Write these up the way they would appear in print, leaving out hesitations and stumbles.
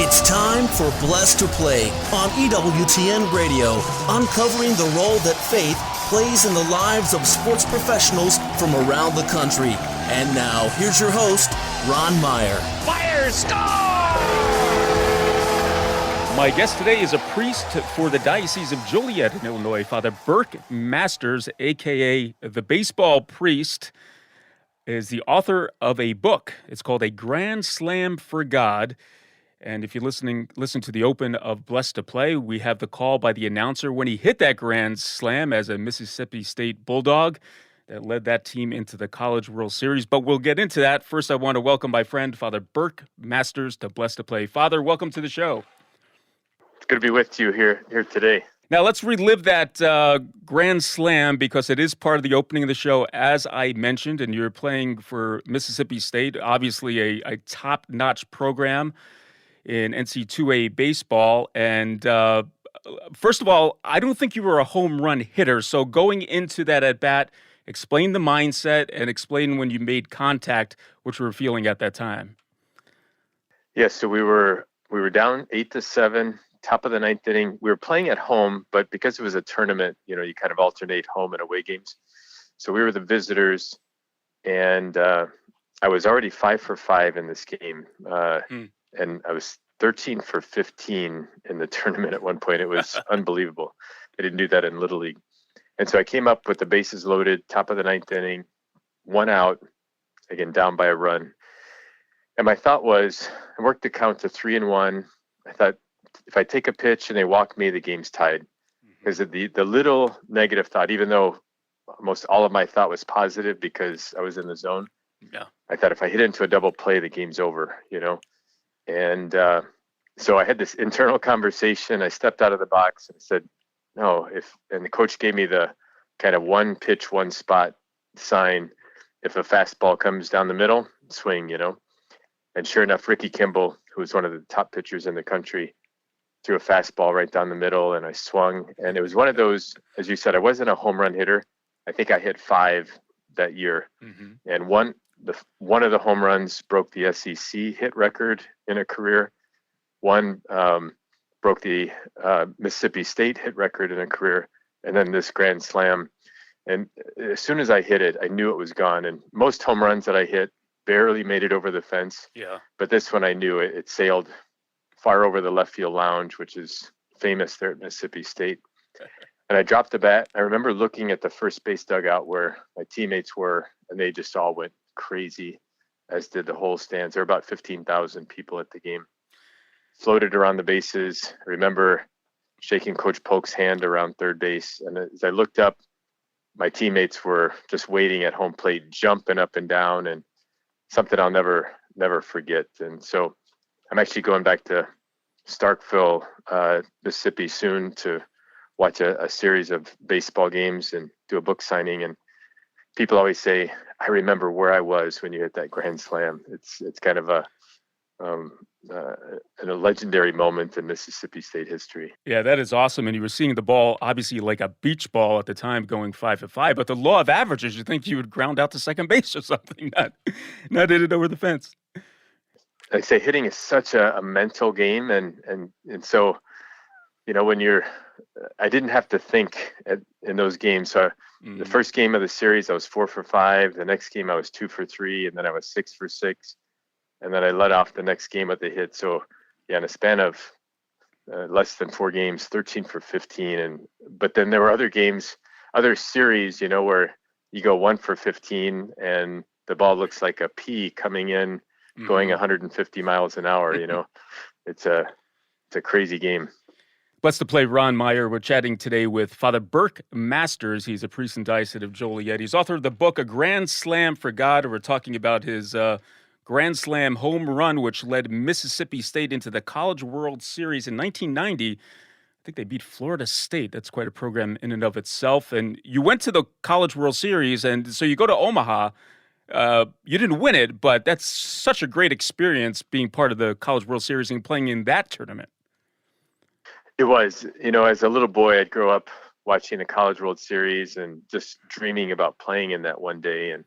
It's time for Blessed to Play on EWTN Radio, uncovering the role that faith plays in the lives of sports professionals from around the country. And now, here's your host, Ron Meyer. Fire, score! My guest today is a priest for the Diocese of Joliet in Illinois, Father Burke Masters, a.k.a. the baseball priest, is the author of a book. It's called A Grand Slam for God. And if you listen to the open of Blessed to Play, we have the call by the announcer when he hit that grand slam as a Mississippi State Bulldog that led that team into the College World Series. But we'll get into that. First, I want to welcome my friend, Father Burke Masters, to Blessed to Play. Father, welcome to the show. It's good to be with you here today. Now, let's relive that grand slam because it is part of the opening of the show, as I mentioned, and you're playing for Mississippi State, obviously a top-notch program in NC2A baseball. And first of all, I don't think you were a home run hitter. So going into that at-bat, explain the mindset and explain when you made contact, what you were feeling at that time. Yes, so we were down 8-7, top of the ninth inning. We were playing at home, but because it was a tournament, you kind of alternate home and away games. So we were the visitors, and I was already 5 for 5 in this game. And I was 13 for 15 in the tournament at one point. It was unbelievable. I didn't do that in Little League. And so I came up with the bases loaded, top of the ninth inning, 1 out, again, down by a run. And my thought was, I worked the count to 3-1. I thought, if I take a pitch and they walk me, the game's tied. Because the little negative thought, even though almost all of my thought was positive because I was in the zone, I thought if I hit into a double play, the game's over, And so I had this internal conversation. I stepped out of the box and said, no, and the coach gave me the kind of one pitch, one spot sign. If a fastball comes down the middle, swing, And sure enough, Ricky Kimball, who was one of the top pitchers in the country, threw a fastball right down the middle, and I swung. And it was one of those, as you said, I wasn't a home run hitter. I think I hit 5 that year. And one of the home runs broke the SEC hit record in a career. One broke the Mississippi State hit record in a career. And then this grand slam. And as soon as I hit it, I knew it was gone. And most home runs that I hit barely made it over the fence. Yeah. But this one I knew it sailed far over the left field lounge, which is famous there at Mississippi State. And I dropped the bat. I remember looking at the first base dugout where my teammates were, and they just all went crazy, as did the whole stands. There were about 15,000 people at the game. Floated around the bases. I remember shaking Coach Polk's hand around third base. And as I looked up, my teammates were just waiting at home plate, jumping up and down, and something I'll never forget. And so I'm actually going back to Starkville, Mississippi soon to watch a series of baseball games and do a book signing. And people always say, I remember where I was when you hit that grand slam. It's kind of a legendary moment in Mississippi State history. Yeah, that is awesome. And you were seeing the ball, obviously like a beach ball at the time, going 5 for 5. But the law of averages, you think you would ground out to second base or something, not hit it over the fence. I say hitting is such a mental game. And so, when I didn't have to think in those games. So the first game of the series, I was 4 for 5. The next game, I was 2 for 3. And then I was 6 for 6. And then I let off the next game with a hit. So, in a span of less than 4 games, 13 for 15. But then there were other series, where you go 1 for 15 and the ball looks like a pea coming in, going 150 miles an hour. It's a crazy game. Blessed to Play, Ron Meyer. We're chatting today with Father Burke Masters. He's a priest in Diocese of Joliet. He's author of the book, A Grand Slam for God. We're talking about his Grand Slam home run, which led Mississippi State into the College World Series in 1990. I think they beat Florida State. That's quite a program in and of itself. And you went to the College World Series, and so you go to Omaha. You didn't win it, but that's such a great experience being part of the College World Series and playing in that tournament. It was, as a little boy, I'd grow up watching the College World Series and just dreaming about playing in that one day. And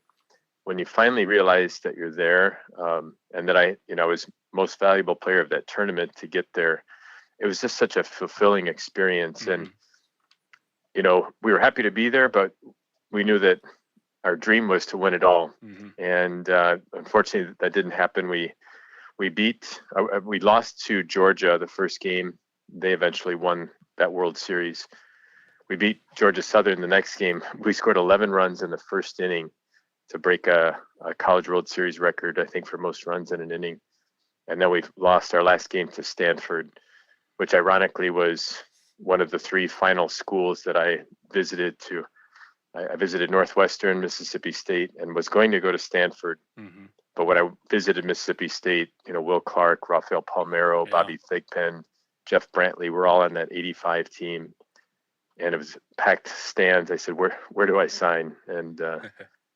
when you finally realize that you're there, and that I was most valuable player of that tournament to get there. It was just such a fulfilling experience. Mm-hmm. And, we were happy to be there, but we knew that our dream was to win it all. Mm-hmm. And unfortunately, that didn't happen. We lost to Georgia the first game. They eventually won that World Series. We beat Georgia Southern the next game. We scored 11 runs in the first inning to break a College World Series record, I think, for most runs in an inning. And then we lost our last game to Stanford, which ironically was one of the 3 final schools that I visited to. I visited Northwestern, Mississippi State, and was going to go to Stanford. Mm-hmm. But when I visited Mississippi State, Will Clark, Rafael Palmeiro, Yeah. Bobby Thigpen, Jeff Brantley were all on that 85 team. And it was packed stands. I said, where do I sign? And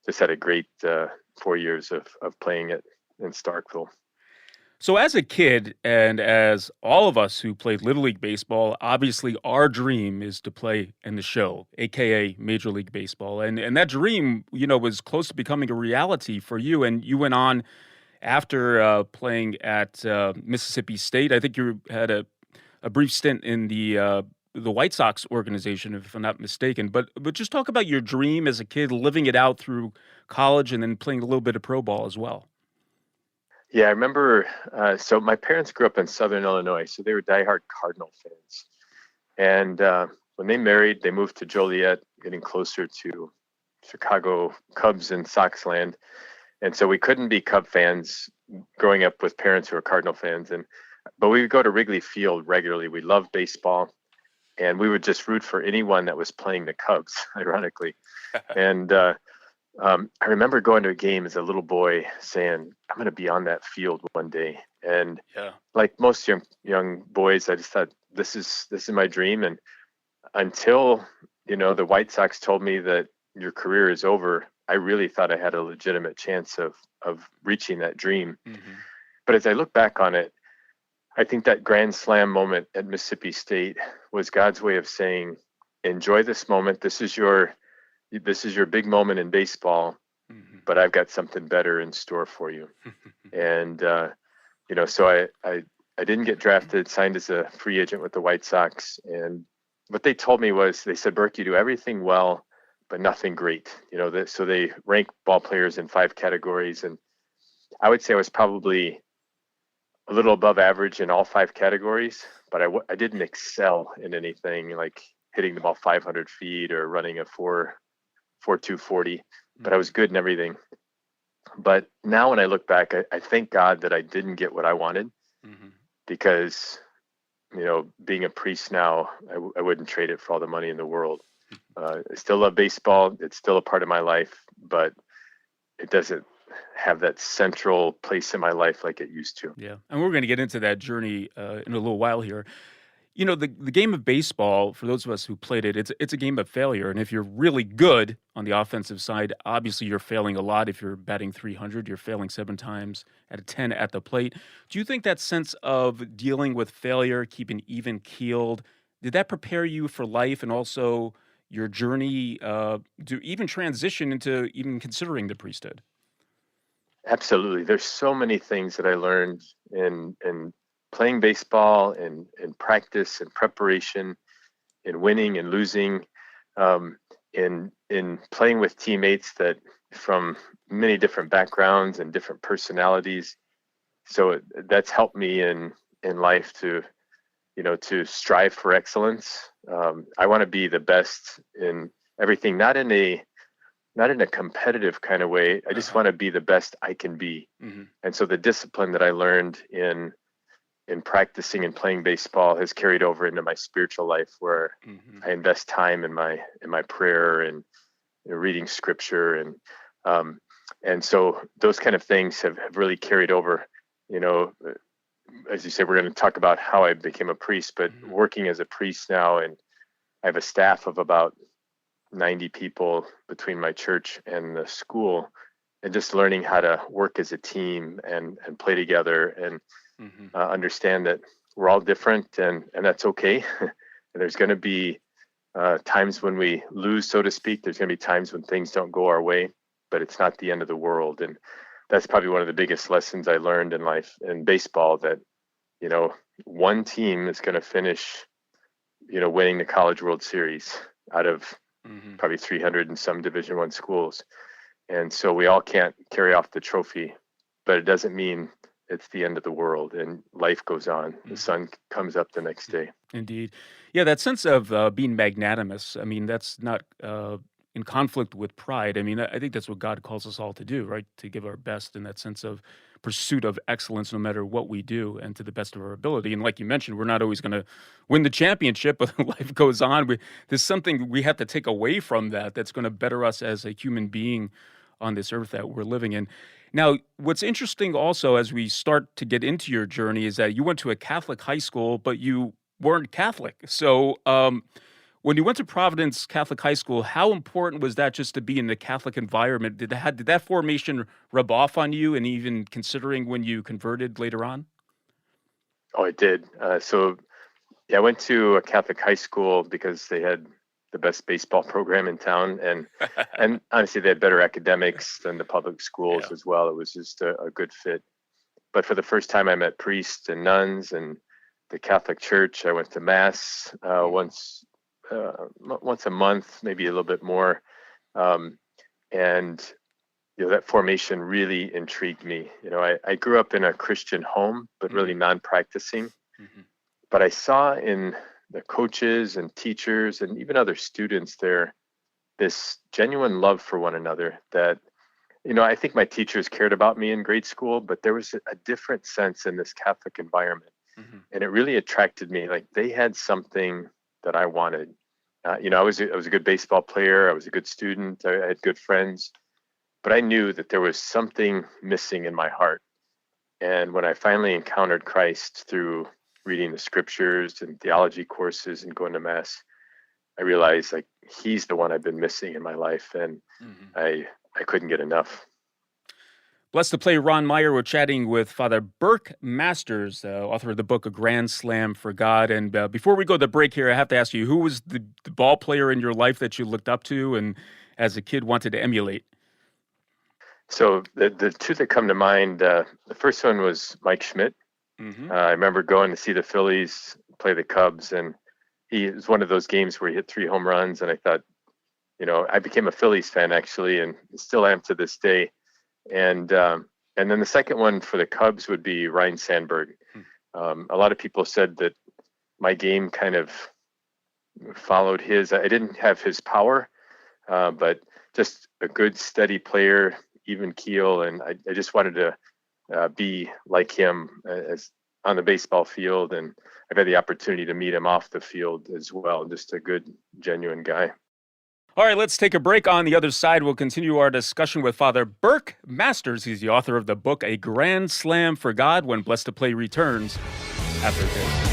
just had a great 4 years of playing it in Starkville. So as a kid, and as all of us who played Little League Baseball, obviously our dream is to play in the show, aka Major League Baseball. And that dream, was close to becoming a reality for you. And you went on after playing at Mississippi State. I think you had a brief stint in the White Sox organization, if I'm not mistaken. But just talk about your dream as a kid, living it out through college and then playing a little bit of pro ball as well. Yeah, I remember. So my parents grew up in Southern Illinois, so they were diehard Cardinal fans. And when they married, they moved to Joliet, getting closer to Chicago Cubs and Sox land. And so we couldn't be Cub fans growing up with parents who were Cardinal fans. But we would go to Wrigley Field regularly. We loved baseball, and we would just root for anyone that was playing the Cubs, ironically. And I remember going to a game as a little boy saying, I'm going to be on that field one day. And like most young boys, I just thought, this is my dream. And until, the White Sox told me that your career is over, I really thought I had a legitimate chance of reaching that dream. Mm-hmm. But as I look back on it, I think that grand slam moment at Mississippi State was God's way of saying, enjoy this moment. This is your big moment in baseball, Mm-hmm. but I've got something better in store for you. And, so I didn't get drafted, signed as a free agent with the White Sox. And what they told me was, they said, Burke, you do everything well, but nothing great. So they rank ball players in 5 categories. And I would say I was probably a little above average in all 5 categories, but I didn't excel in anything like hitting the ball 500 feet or running a 4.2 40, but I was good in everything. But now when I look back, I thank God that I didn't get what I wanted, Mm-hmm. because, being a priest now, I wouldn't trade it for all the money in the world. I still love baseball. It's still a part of my life, but it doesn't have that central place in my life like it used to. Yeah. And we're going to get into that journey in a little while here. The game of baseball, for those of us who played it, it's a game of failure. And if you're really good on the offensive side, obviously you're failing a lot. If you're batting 300, you're failing 7 times out of 10 at the plate. Do you think that sense of dealing with failure, keeping even keeled, did that prepare you for life and also your journey to even transition into even considering the priesthood? Absolutely. There's so many things that I learned in playing baseball and practice and preparation, in winning and losing, in playing with teammates that from many different backgrounds and different personalities. So that's helped me in life to strive for excellence. I want to be the best in everything, not in a competitive kind of way. I just want to be the best I can be. Mm-hmm. And so the discipline that I learned in practicing and playing baseball has carried over into my spiritual life, where Mm-hmm. I invest time in my prayer and reading scripture, and so those kind of things have really carried over. As you say, we're going to talk about how I became a priest, but Mm-hmm. working as a priest now, and I have a staff of about 90 people between my church and the school, and just learning how to work as a team and play together and Mm-hmm. understand that we're all different, and that's okay. And there's going to be times when we lose, so to speak. There's going to be times when things don't go our way, but it's not the end of the world. And that's probably one of the biggest lessons I learned in life in baseball, that, one team is going to finish, winning the College World Series out of probably 300 and some Division I schools. And so we all can't carry off the trophy, but it doesn't mean it's the end of the world, and life goes on. The sun comes up the next day. Indeed. Yeah, that sense of being magnanimous, I mean, that's not in conflict with pride. I mean, I think that's what God calls us all to do, right? To give our best in that sense of pursuit of excellence, no matter what we do, and to the best of our ability. And like you mentioned, we're not always going to win the championship, but life goes on. There's something we have to take away from that's going to better us as a human being on this earth that we're living in. Now, what's interesting also as we start to get into your journey is that you went to a Catholic high school, but you weren't Catholic. So when you went to Providence Catholic High School, how important was that just to be in the Catholic environment? Did that formation rub off on you, and even considering when you converted later on? Oh, it did. I went to a Catholic high school because they had the best baseball program in town, and honestly, they had better academics than the public schools as well. It was just a good fit. But for the first time, I met priests and nuns and the Catholic Church. I went to Mass once a month, maybe a little bit more, and that formation really intrigued me. I grew up in a Christian home, but really non-practicing. But I saw in the coaches and teachers and even other students there this genuine love for one another that, I think my teachers cared about me in grade school, but there was a different sense in this Catholic environment. And it really attracted me. Like, they had something that I wanted. I was a good baseball player. I was a good student. I had good friends, but I knew that there was something missing in my heart. And when I finally encountered Christ through reading the scriptures and theology courses and going to Mass, I realized, like, he's the one I've been missing in my life, and I couldn't get enough. Blessed to Play Ron Meyer. We're chatting with Father Burke Masters, author of the book A Grand Slam for God. And before we go to the break here, I have to ask you, who was the ball player in your life that you looked up to and as a kid wanted to emulate? So the two that come to mind, the first one was Mike Schmidt. I remember going to see the Phillies play the Cubs, and it was one of those games where he hit 3 home runs, and I thought, I became a Phillies fan, actually, and still am to this day. And then the second one for the Cubs would be Ryne Sandberg. A lot of people said that my game kind of followed his. I didn't have his power, but just a good, steady player, even keel, and I just wanted to be like him as on the baseball field, and I've had the opportunity to meet him off the field as well. Just a good, genuine guy. All right, let's take a break. On the other side, we'll continue our discussion with Father Burke Masters. He's the author of the book A Grand Slam for God, when Blessed to Play returns after this.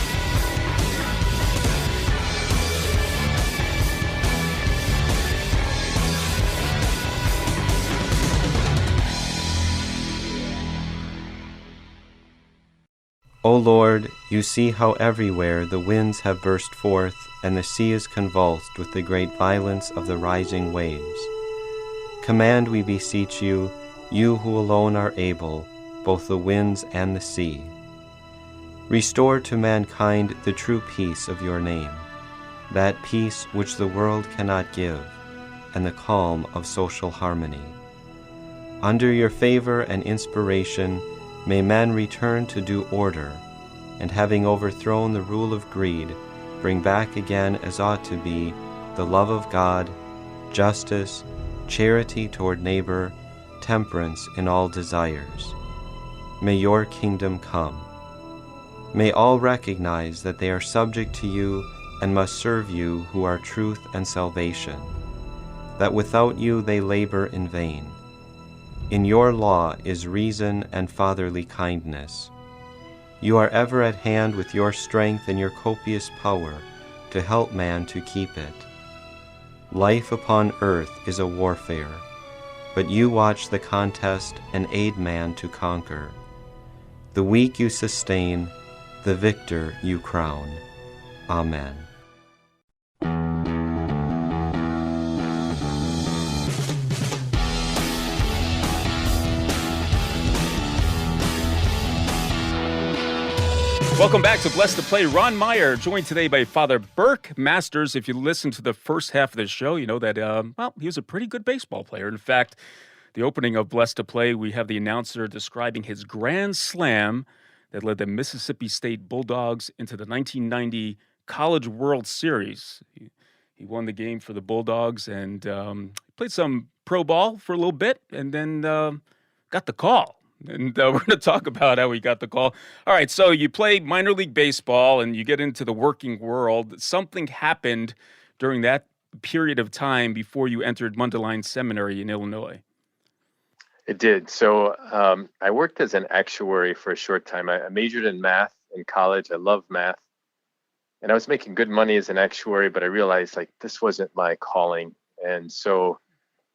O Lord, you see how everywhere the winds have burst forth, and the sea is convulsed with the great violence of the rising waves. Command, we beseech you, you who alone are able, both the winds and the sea. Restore to mankind the true peace of your name, that peace which the world cannot give, and the calm of social harmony. Under your favor and inspiration, may man return to due order, and having overthrown the rule of greed, bring back again as ought to be the love of God, justice, charity toward neighbor, temperance in all desires. May your kingdom come. May all recognize that they are subject to you and must serve you who are truth and salvation, that without you they labor in vain. In your law is reason and fatherly kindness. You are ever at hand with your strength and your copious power to help man to keep it. Life upon earth is a warfare, but you watch the contest and aid man to conquer. The weak you sustain, the victor you crown. Amen. Welcome back to Blessed to Play. Ron Meyer, joined today by Father Burke Masters. If you listen to the first half of the show, you know that, he was a pretty good baseball player. In fact, the opening of Blessed to Play, we have the announcer describing his grand slam that led the Mississippi State Bulldogs into the 1990 College World Series. He won the game for the Bulldogs and played some pro ball for a little bit and then got the call. And we're going to talk about how he got the call. All right, so you play minor league baseball and you get into the working world. Something happened during that period of time before you entered Mundelein Seminary in Illinois. It did. So I worked as an actuary for a short time. I majored in math in college. I love math. And I was making good money as an actuary, but I realized this wasn't my calling. And so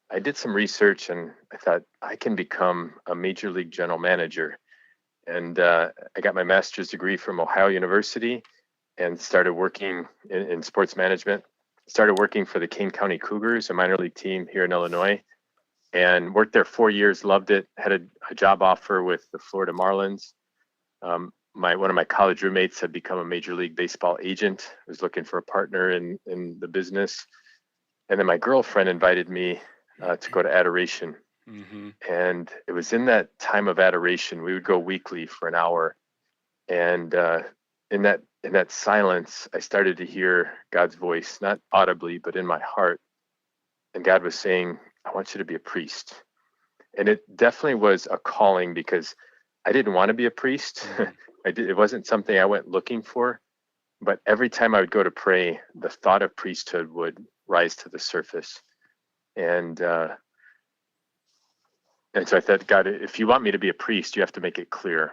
I did some research and I thought I can become a major league general manager. And I got my master's degree from Ohio University and started working in sports management. Started working for the Kane County Cougars, a minor league team here in Illinois, and worked there 4 years, loved it, had a job offer with the Florida Marlins. One of my college roommates had become a major league baseball agent, was looking for a partner in the business. And then my girlfriend invited me to go to adoration. Mm-hmm. And it was in that time of adoration, we would go weekly for an hour. And in that silence, I started to hear God's voice, not audibly, but in my heart. And God was saying, I want you to be a priest. And it definitely was a calling because I didn't want to be a priest. It wasn't something I went looking for. But every time I would go to pray, the thought of priesthood would rise to the surface. And so I thought, God, if you want me to be a priest, you have to make it clear.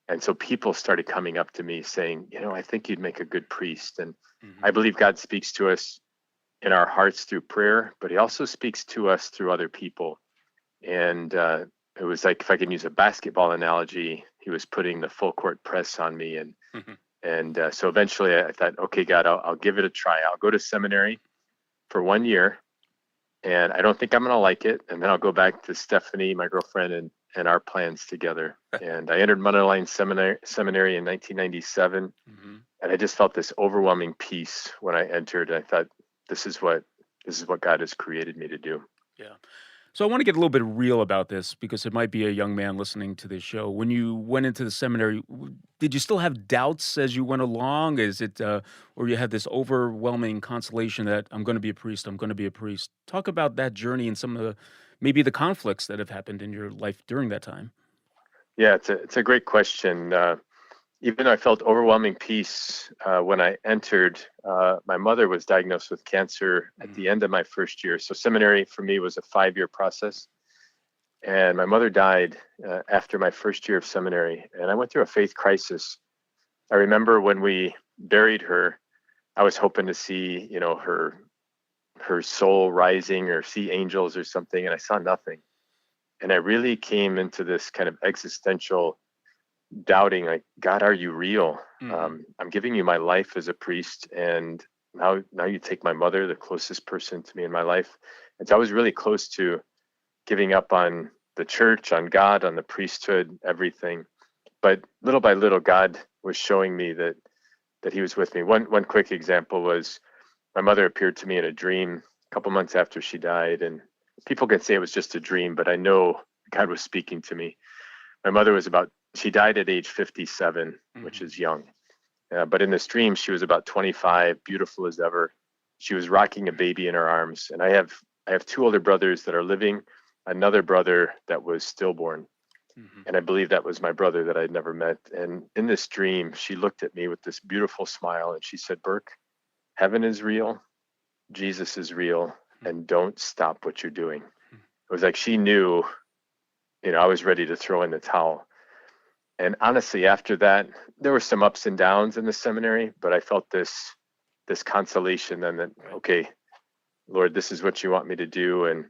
And so people started coming up to me saying, I think you'd make a good priest. And I believe God speaks to us in our hearts through prayer, but he also speaks to us through other people. And it was like, if I can use a basketball analogy, he was putting the full court press on me. And so eventually I thought, okay, God, I'll give it a try. I'll go to seminary for 1 year. And I don't think I'm going to like it. And then I'll go back to Stephanie, my girlfriend, and our plans together. And I entered Mundelein Seminary in 1997. And I just felt this overwhelming peace when I entered. I thought, this is what God has created me to do. Yeah. So I want to get a little bit real about this because it might be a young man listening to this show. When you went into the seminary, did you still have doubts as you went along? Is it, or you had this overwhelming consolation that I'm going to be a priest, I'm going to be a priest? Talk about that journey and some of maybe the conflicts that have happened in your life during that time. Yeah, it's a great question. Even though I felt overwhelming peace when I entered, my mother was diagnosed with cancer at the end of my first year. So seminary for me was a 5-year process. And my mother died after my first year of seminary. And I went through a faith crisis. I remember when we buried her, I was hoping to see, her soul rising or see angels or something. And I saw nothing. And I really came into this kind of existential doubting, like, God, are you real? I'm giving you my life as a priest, and now you take my mother, the closest person to me in my life. And so I was really close to giving up on the church, on God, on the priesthood, everything. But little by little, God was showing me that he was with me. One quick example was my mother appeared to me in a dream a couple months after she died, and people can say it was just a dream, but I know God was speaking to me. My mother she died at age 57, which is young. But in this dream, she was about 25, beautiful as ever. She was rocking a baby in her arms. And I have 2 older brothers that are living, another brother that was stillborn. And I believe that was my brother that I'd never met. And in this dream, she looked at me with this beautiful smile and she said, Burke, heaven is real, Jesus is real, and don't stop what you're doing. It was like she knew, I was ready to throw in the towel. And honestly, after that, there were some ups and downs in the seminary, but I felt this consolation then that, okay, Lord, this is what you want me to do. And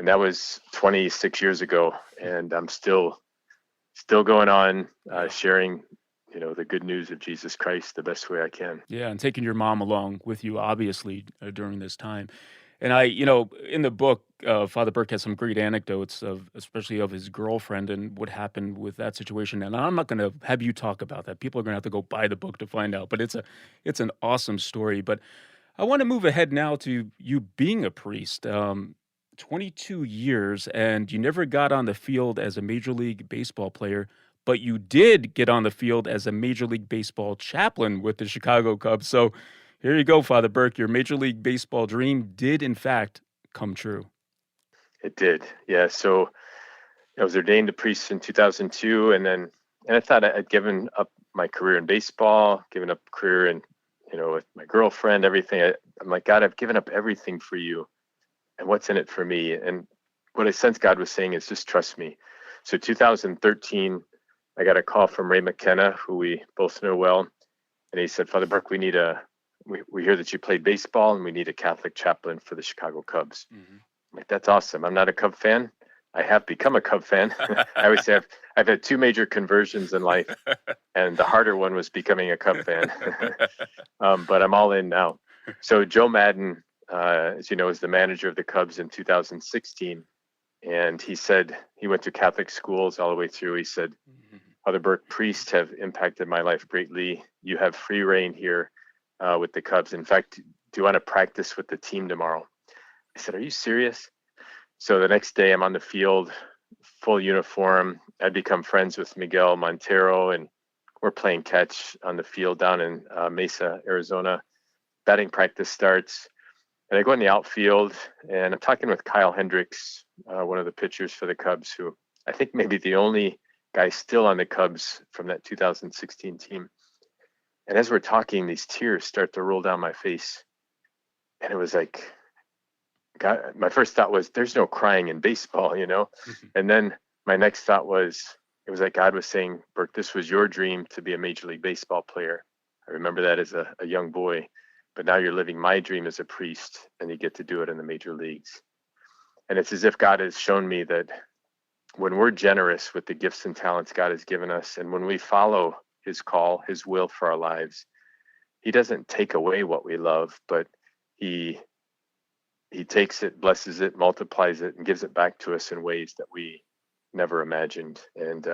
that was 26 years ago. And I'm still going on sharing, the good news of Jesus Christ the best way I can. Yeah, and taking your mom along with you, obviously, during this time. And in the book, Father Burke has some great anecdotes especially of his girlfriend and what happened with that situation. And I'm not going to have you talk about that. People are going to have to go buy the book to find out. But it's an awesome story. But I want to move ahead now to you being a priest. 22 years, and you never got on the field as a Major League Baseball player, but you did get on the field as a Major League Baseball chaplain with the Chicago Cubs. So here you go, Father Burke. Your Major League Baseball dream did, in fact, come true. It did. Yeah. So I was ordained a priest in 2002, and I thought I'd given up my career in baseball, given up career in, with my girlfriend, everything. I'm like, God, I've given up everything for you. And what's in it for me? And what I sensed God was saying is just trust me. So 2013, I got a call from Ray McKenna, who we both know well. And he said, Father Burke, we hear that you played baseball and we need a Catholic chaplain for the Chicago Cubs. Mm-hmm. I'm like, that's awesome. I'm not a Cub fan. I have become a Cub fan. I always say I've had two major conversions in life, and the harder one was becoming a Cub fan. But I'm all in now. So Joe Madden, as you know, is the manager of the Cubs in 2016. And he said he went to Catholic schools all the way through. He said, Father Burke, priests have impacted my life greatly. You have free reign here with the Cubs. In fact, do you want to practice with the team tomorrow? I said, are you serious? So the next day I'm on the field, full uniform. I'd become friends with Miguel Montero, and we're playing catch on the field down in Mesa, Arizona. Batting practice starts. And I go in the outfield, and I'm talking with Kyle Hendricks, one of the pitchers for the Cubs, who I think maybe the only guy still on the Cubs from that 2016 team. And as we're talking, these tears start to roll down my face. And it was like, God, my first thought was, there's no crying in baseball, And then my next thought was, it was like God was saying, Burke, this was your dream to be a Major League Baseball player. I remember that as a young boy. But now you're living my dream as a priest, and you get to do it in the major leagues. And it's as if God has shown me that when we're generous with the gifts and talents God has given us, and when we follow his call, his will for our lives, he doesn't take away what we love, but he takes it, blesses it, multiplies it, and gives it back to us in ways that we never imagined. And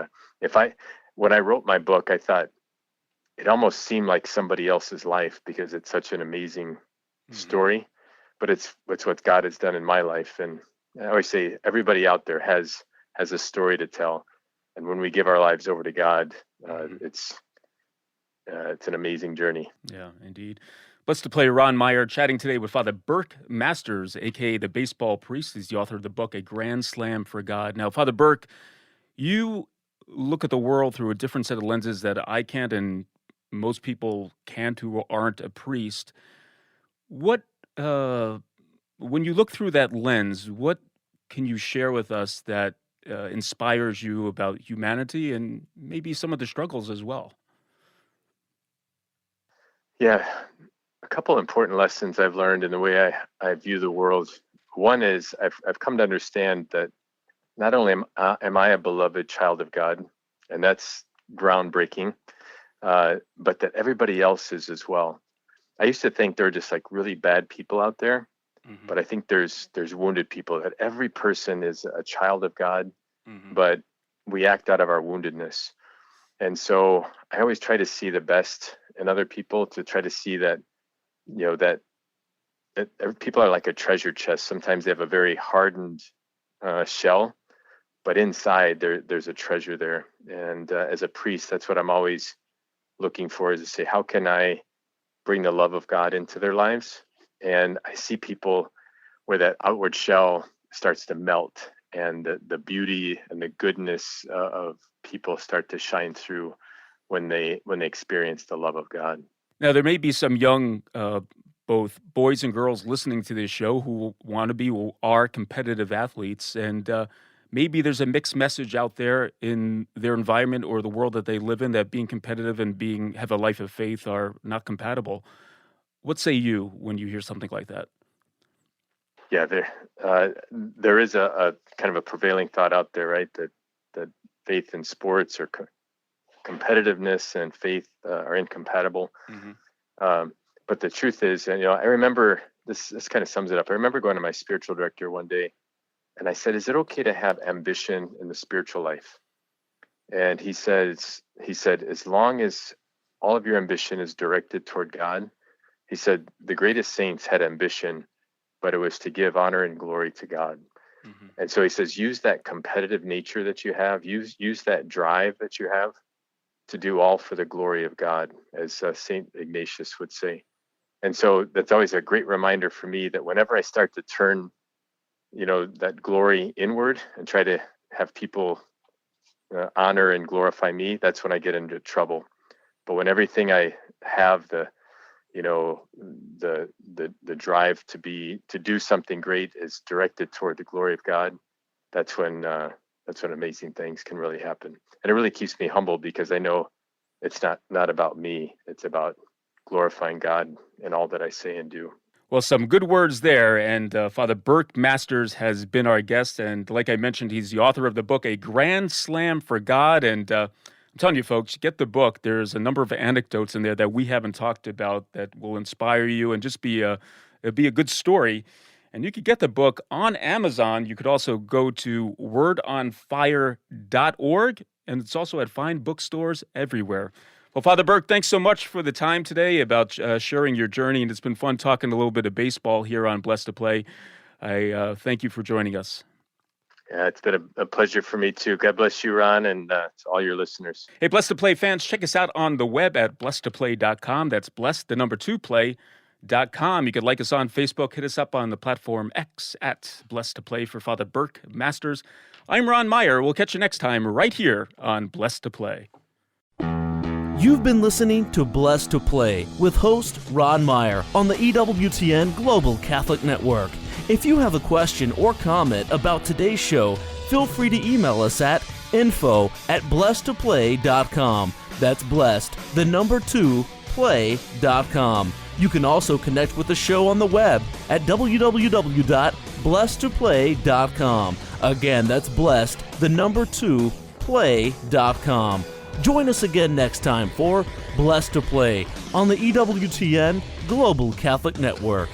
when I wrote my book, I thought, it almost seemed like somebody else's life because it's such an amazing story, but it's what God has done in my life. And I always say everybody out there has a story to tell. And when we give our lives over to God, it's an amazing journey. Yeah, indeed. Blessed to play Ron Meyer, chatting today with Father Burke Masters, a.k.a. the baseball priest. He's the author of the book, A Grand Slam for God. Now, Father Burke, you look at the world through a different set of lenses that I can't, and most people can't who aren't a priest. What, when you look through that lens, what can you share with us that inspires you about humanity and maybe some of the struggles as well? Yeah, a couple important lessons I've learned in the way I view the world. One is I've come to understand that not only am I a beloved child of God, and that's groundbreaking, but that everybody else is as well. I used to think there were just like really bad people out there, but I think there's wounded people, that every person is a child of God, but we act out of our woundedness. And so I always try to see the best in other people, to try to see that, that people are like a treasure chest. Sometimes they have a very hardened shell, but inside there's a treasure there. And as a priest, that's what I'm always looking for, is to say, how can I bring the love of God into their lives? And I see people where that outward shell starts to melt, and the beauty and the goodness of people start to shine through when they experience the love of God. Now, there may be some young, both boys and girls listening to this show who want to be or are competitive athletes, and maybe there's a mixed message out there in their environment or the world that they live in, that being competitive and have a life of faith are not compatible. What say you when you hear something like that? Yeah, there is a kind of a prevailing thought out there, right? That faith and sports or competitiveness and faith are incompatible. But the truth is, and I remember this kind of sums it up. I remember going to my spiritual director one day, and I said, "Is it okay to have ambition in the spiritual life?" And he said, "As long as all of your ambition is directed toward God," he said, "the greatest saints had ambition, but it was to give honor and glory to God." Mm-hmm. And so he says, use that competitive nature that you have, use that drive that you have to do all for the glory of God, as St. Ignatius would say. And so that's always a great reminder for me that whenever I start to turn, that glory inward and try to have people honor and glorify me, that's when I get into trouble. But when everything I have, the drive to do something great is directed toward the glory of God, that's when amazing things can really happen. And it really keeps me humble, because I know it's not about me. It's about glorifying God in all that I say and do. Well, some good words there. And Father Burke Masters has been our guest. And like I mentioned, he's the author of the book, A Grand Slam for God. And I'm telling you, folks, get the book. There's a number of anecdotes in there that we haven't talked about that will inspire you and just be a good story. And you could get the book on Amazon. You could also go to wordonfire.org, and it's also at fine bookstores everywhere. Well, Father Burke, thanks so much for the time today about sharing your journey, and it's been fun talking a little bit of baseball here on Blessed to Play. I thank you for joining us. Yeah, it's been a pleasure for me too. God bless you, Ron, and to all your listeners. Hey, Blessed to Play fans, check us out on the web at blessedtoplay.com. That's blessed, the number 2 play.com. You could like us on Facebook, hit us up on the platform X at Blessed to Play for Father Burke Masters. I'm Ron Meyer. We'll catch you next time right here on Blessed to Play. You've been listening to Blessed to Play with host Ron Meyer on the EWTN Global Catholic Network. If you have a question or comment about today's show, feel free to email us at info@blessedtoplay.com. That's blessed, the number 2, play.com. You can also connect with the show on the web at www.blessedtoplay.com. Again, that's blessed, the number 2, play.com. Join us again next time for Blessed to Play on the EWTN Global Catholic Network.